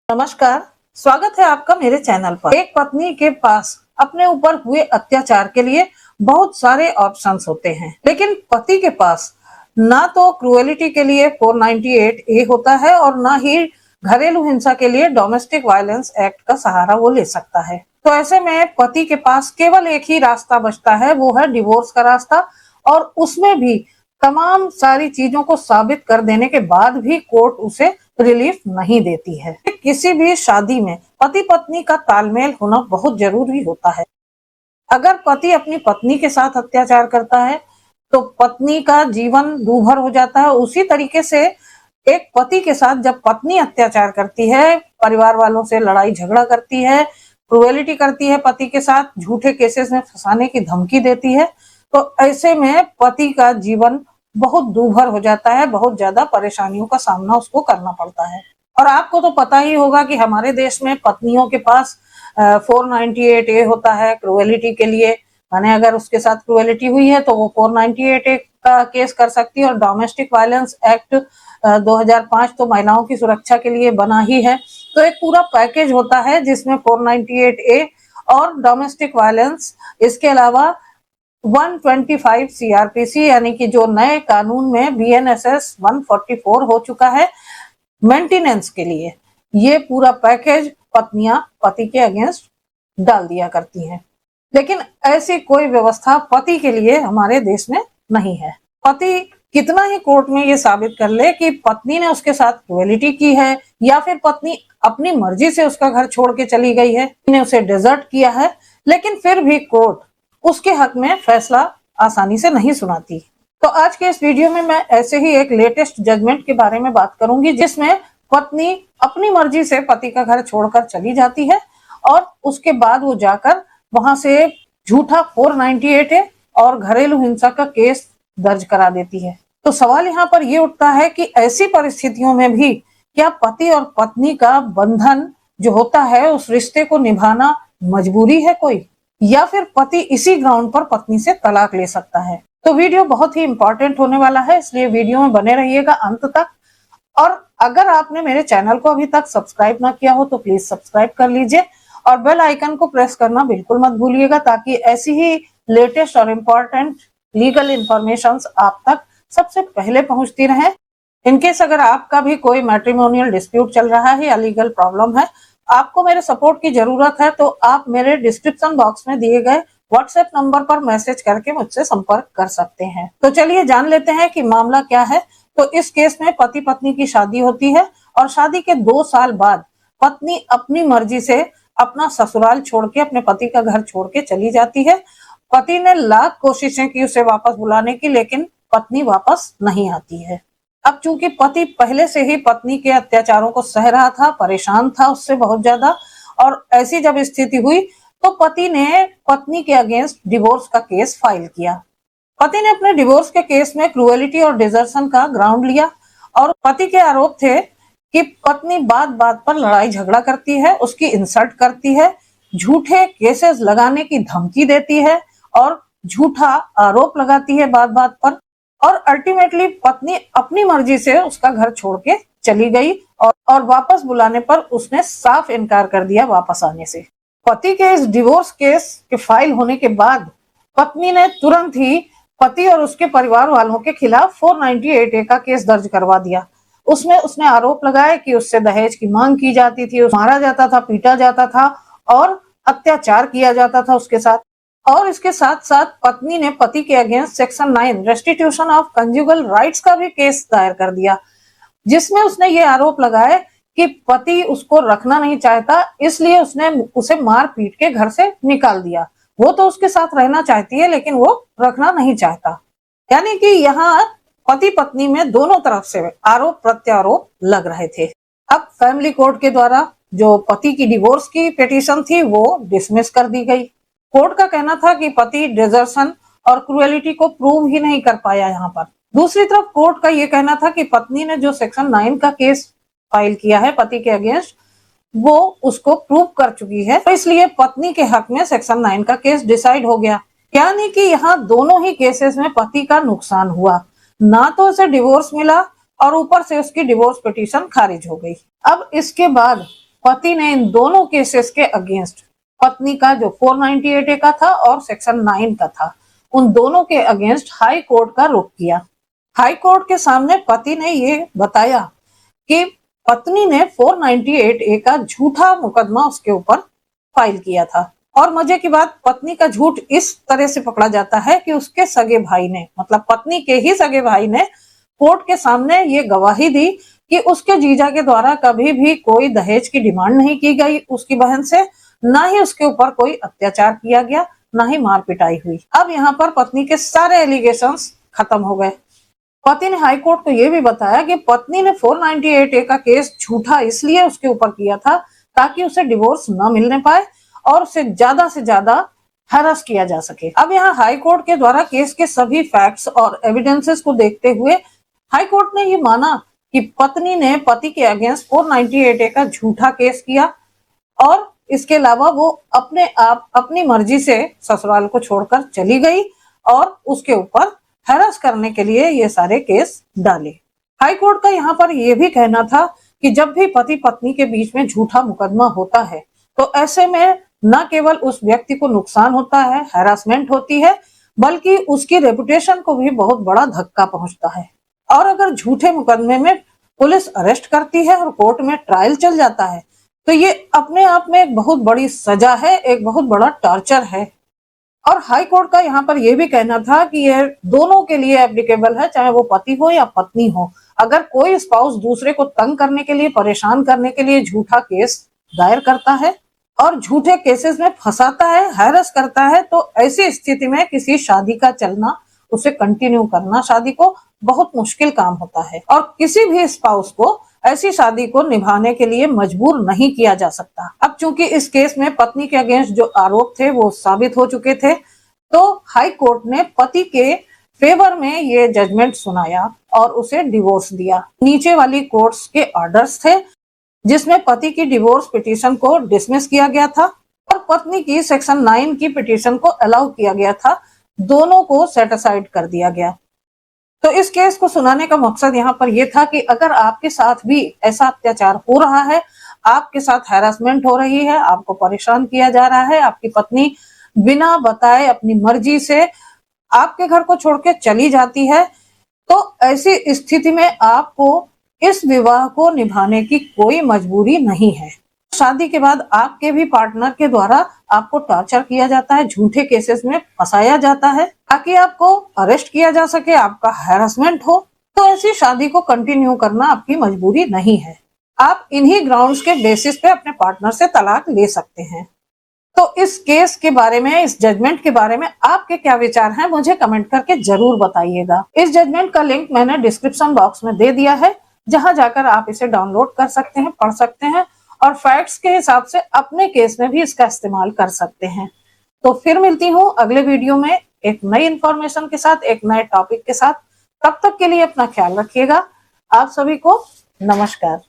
नमस्कार, स्वागत है आपका मेरे चैनल पर। एक पत्नी के पास अपने ऊपर हुए अत्याचार के लिए बहुत सारे ऑप्शंस होते हैं, लेकिन पति के पास ना तो क्रूएलिटी के लिए 498A होता है और ना ही घरेलू हिंसा के लिए डोमेस्टिक वायलेंस एक्ट का सहारा वो ले सकता है। तो ऐसे में पति के पास केवल एक ही रास्ता बचता है, वो है डिवोर्स का रास्ता। और उसमें भी तमाम सारी चीजों को साबित कर देने के बाद भी कोर्ट उसे रिलीफ नहीं देती है। किसी भी शादी में पति पत्नी का तालमेल होना बहुत जरूरी होता है। अगर पति अपनी पत्नी के साथ अत्याचार करता है तो पत्नी का जीवन दूभर हो जाता है। उसी तरीके से एक पति के साथ जब पत्नी अत्याचार करती है, परिवार वालों से लड़ाई झगड़ा करती है, क्रूएलिटी करती है, पति के साथ झूठे केसेस में फंसाने की धमकी देती है, तो ऐसे में पति का जीवन बहुत दूभर हो जाता है, बहुत ज्यादा परेशानियों का सामना उसको करना पड़ता है। और आपको तो पता ही होगा कि हमारे देश में पत्नियों के पास 498A होता है क्रूएलिटी के लिए। माने अगर उसके साथ क्रूएलिटी हुई है तो वो 498A का केस कर सकती है। और डोमेस्टिक वायलेंस एक्ट 2005 तो महिलाओं की सुरक्षा के लिए बना ही है। तो एक पूरा पैकेज होता है जिसमें 498A और डोमेस्टिक वायलेंस, इसके अलावा 125 CRPC यानी कि जो नए कानून में BNSS 144 हो चुका है मेंटेनेंस के लिए, ये पूरा पैकेज पत्नियां पति के अगेंस्ट डाल दिया करती हैं। लेकिन ऐसी कोई व्यवस्था पति के लिए हमारे देश में नहीं है। पति कितना ही कोर्ट में ये साबित कर ले कि पत्नी ने उसके साथ क्रूएलिटी की है या फिर पत्नी अपनी मर्जी से उसका घर छोड़ के चली गई है, ने उसे डिजर्ट किया है, लेकिन फिर भी कोर्ट उसके हक में फैसला आसानी से नहीं सुनाती। तो आज के इस वीडियो में मैं ऐसे ही एक लेटेस्ट जजमेंट के बारे में बात करूंगी जिसमें पत्नी अपनी मर्जी से पति का घर छोड़कर चली जाती है और उसके बाद वो जाकर वहां से झूठा 498A और घरेलू हिंसा का केस दर्ज करा देती है। तो सवाल यहाँ पर ये उठता है कि ऐसी परिस्थितियों में भी क्या पति और पत्नी का बंधन जो होता है, उस रिश्ते को निभाना मजबूरी है कोई, या फिर पति इसी ग्राउंड पर पत्नी से तलाक ले सकता है। तो वीडियो बहुत ही इंपॉर्टेंट होने वाला है, इसलिए वीडियो में बने रहिएगा अंत तक। और अगर आपने मेरे चैनल को अभी तक सब्सक्राइब ना किया हो तो प्लीज सब्सक्राइब कर लीजिए और बेल आइकन को प्रेस करना बिल्कुल मत भूलिएगा, ताकि ऐसी ही लेटेस्ट और इम्पोर्टेंट लीगल इंफॉर्मेशन आप तक सबसे पहले पहुंचती रहे। इनकेस अगर आपका भी कोई मैट्रिमोनियल डिस्प्यूट चल रहा है या लीगल प्रॉब्लम है, आपको मेरे सपोर्ट की जरूरत है, तो आप मेरे डिस्क्रिप्शन बॉक्स में दिए गए व्हाट्सएप नंबर पर मैसेज करके मुझसे संपर्क कर सकते हैं। तो चलिए जान लेते हैं कि मामला क्या है। तो इस केस में पति पत्नी की शादी होती है और शादी के 2 साल बाद पत्नी अपनी मर्जी से अपना ससुराल छोड़ के, अपने पति का घर छोड़ के चली जाती है। पति ने लाख कोशिशें की उसे वापस बुलाने की, लेकिन पत्नी वापस नहीं आती है। अब चूंकि पति पहले से ही पत्नी के अत्याचारों को सह रहा था, परेशान था उससे बहुत ज्यादा, और ऐसी जब स्थिति हुई तो पति ने पत्नी के अगेंस्ट डिवोर्स का केस फाइल किया। पति ने अपने डिवोर्स के केस में क्रूएलिटी और डिजर्शन का ग्राउंड लिया और पति के आरोप थे कि पत्नी बात बात पर लड़ाई झगड़ा करती है, उसकी इंसल्ट करती है, झूठे केसेस लगाने की धमकी देती है और झूठा आरोप लगाती है बात बात पर। और अल्टीमेटली पत्नी अपनी मर्जी से उसका घर छोड़ के चली गई और वापस बुलाने पर उसने साफ इनकार कर दिया वापस आने से। पति के इस डिवोर्स केस के फाइल होने के बाद पत्नी ने तुरंत ही पति और उसके परिवार वालों के खिलाफ 498A का केस दर्ज करवा दिया। उसमें उसने आरोप लगाए कि उससे दहेज की मांग की जाती थी, मारा जाता था, पीटा जाता था और अत्याचार किया जाता था उसके साथ। और इसके साथ साथ पत्नी ने पति के against section 9 restitution of conjugal rights का भी केस दायर कर दिया, जिसमें उसने ये आरोप लगाए कि पति उसको रखना नहीं चाहता, इसलिए उसने उसे मार पीट के घर से निकाल दिया। वो तो उसके साथ रहना चाहती है लेकिन वो रखना नहीं चाहता। यानी कि यहाँ पति पत्नी में दोनों तरफ से आरोप प्रत्यारोप लग रहे थे। अब फैमिली कोर्ट के द्वारा जो पति की डिवोर्स की पिटीशन थी वो डिसमिस कर दी गई। कोर्ट का कहना था कि पति डिजर्शन और क्रूएलिटी को प्रूव ही नहीं कर पाया यहाँ पर। दूसरी तरफ कोर्ट का ये कहना था कि पत्नी ने जो सेक्शन 9 का केस फाइल किया है पति के अगेंस्ट, वो उसको प्रूव कर चुकी है, तो इसलिए पत्नी के हक में सेक्शन 9 का केस डिसाइड हो गया। यानी कि यहाँ दोनों ही केसेस में पति का नुकसान हुआ, ना तो उसे डिवोर्स मिला और ऊपर से उसकी डिवोर्स पिटीशन खारिज हो गई। अब इसके बाद पति ने इन दोनों केसेस के अगेंस्ट पत्नी का जो 498A का था और सेक्शन 9 का था, उन दोनों के अगेंस्ट हाई कोर्ट का रुख किया। हाई कोर्ट के सामने पति ने ये बताया कि पत्नी ने 498A का झूठा मुकदमा उसके ऊपर फाइल किया था। और मजे की बात, पत्नी का झूठ इस तरह से पकड़ा जाता है कि उसके सगे भाई ने, मतलब पत्नी के ही सगे भाई ने कोर्ट के सामने ये गवाही दी कि उसके जीजा के द्वारा कभी भी कोई दहेज की डिमांड नहीं की गई उसकी बहन से, ना ही उसके ऊपर कोई अत्याचार किया गया, ना ही मार पिटाई हुई। अब यहाँ पर पत्नी के सारे एलिगेशंस खत्म हो गए। पति ने हाई कोर्ट को यह भी बताया कि पत्नी ने 498A का केस झूठा इसलिए उसके ऊपर किया था ताकि उसे डिवोर्स न मिलने पाए और उसे से ज्यादा हैरेस किया जा सके। अब यहाँ हाई कोर्ट के द्वारा केस के सभी फैक्ट्स और एविडेंसेस को देखते हुए हाई कोर्ट ने ये माना कि पत्नी ने पति के अगेंस्ट 498A का झूठा केस किया और इसके अलावा वो अपने आप अपनी मर्जी से ससुराल को छोड़कर चली गई और उसके ऊपर हैरेस करने के लिए ये सारे केस डाले। हाई कोर्ट का यहाँ पर यह भी कहना था कि जब भी पति पत्नी के बीच में झूठा मुकदमा होता है तो ऐसे में न केवल उस व्यक्ति को नुकसान होता है, हैरासमेंट होती है, बल्कि उसकी रेपुटेशन को भी बहुत बड़ा धक्का पहुंचता है। और अगर झूठे मुकदमे में पुलिस अरेस्ट करती है और कोर्ट में ट्रायल चल जाता है तो ये अपने आप में एक बहुत बड़ी सजा है, एक बहुत बड़ा टॉर्चर है। और हाई कोर्ट का यहाँ पर यह भी कहना था कि यह दोनों के लिए एप्लीकेबल है, चाहे वो पति हो या पत्नी हो। अगर कोई स्पाउस दूसरे को तंग करने के लिए, परेशान करने के लिए झूठा केस दायर करता है और झूठे केसेस में फंसाता है, हैरेस करता है, तो ऐसी स्थिति में किसी शादी का चलना, उसे कंटिन्यू करना शादी को बहुत मुश्किल काम होता है और किसी भी स्पाउस को ऐसी शादी को निभाने के लिए मजबूर नहीं किया जा सकता। अब चूंकि इस केस में पत्नी के अगेंस्ट जो आरोप थे वो साबित हो चुके थे, तो हाई कोर्ट ने पति के फेवर में ये जजमेंट सुनाया और उसे डिवोर्स दिया। नीचे वाली कोर्ट्स के ऑर्डर्स थे जिसमें पति की डिवोर्स पिटीशन को डिसमिस किया गया था और पत्नी की सेक्शन 9 की पिटीशन को अलाउ किया गया था। दोनों को सेट असाइड कर दिया गया। तो इस केस को सुनाने का मकसद यहाँ पर यह था कि अगर आपके साथ भी ऐसा अत्याचार हो रहा है, आपके साथ हैरासमेंट हो रही है, आपको परेशान किया जा रहा है, आपकी पत्नी बिना बताए अपनी मर्जी से आपके घर को छोड़ के चली जाती है, तो ऐसी स्थिति में आपको इस विवाह को निभाने की कोई मजबूरी नहीं है। शादी के बाद आपके भी पार्टनर के द्वारा आपको टॉर्चर किया जाता है, झूठे केसेस में फंसाया जाता है ताकि आपको अरेस्ट किया जा सके, आपका हैरेसमेंट हो, तो ऐसी शादी को कंटिन्यू करना आपकी मजबूरी नहीं है। आप इन्हीं ग्राउंड्स के बेसिस पे अपने पार्टनर से तलाक ले सकते हैं। तो इस केस के बारे में, इस जजमेंट के बारे में आपके क्या विचार हैं, मुझे कमेंट करके जरूर बताइएगा। इस जजमेंट का लिंक मैंने डिस्क्रिप्शन बॉक्स में दे दिया है, जहां जाकर आप इसे डाउनलोड कर सकते हैं, पढ़ सकते हैं और फैक्ट्स के हिसाब से अपने केस में भी इसका इस्तेमाल कर सकते हैं। तो फिर मिलती हूँ अगले वीडियो में एक नई इंफॉर्मेशन के साथ, एक नए टॉपिक के साथ। तब तक के लिए अपना ख्याल रखिएगा। आप सभी को नमस्कार।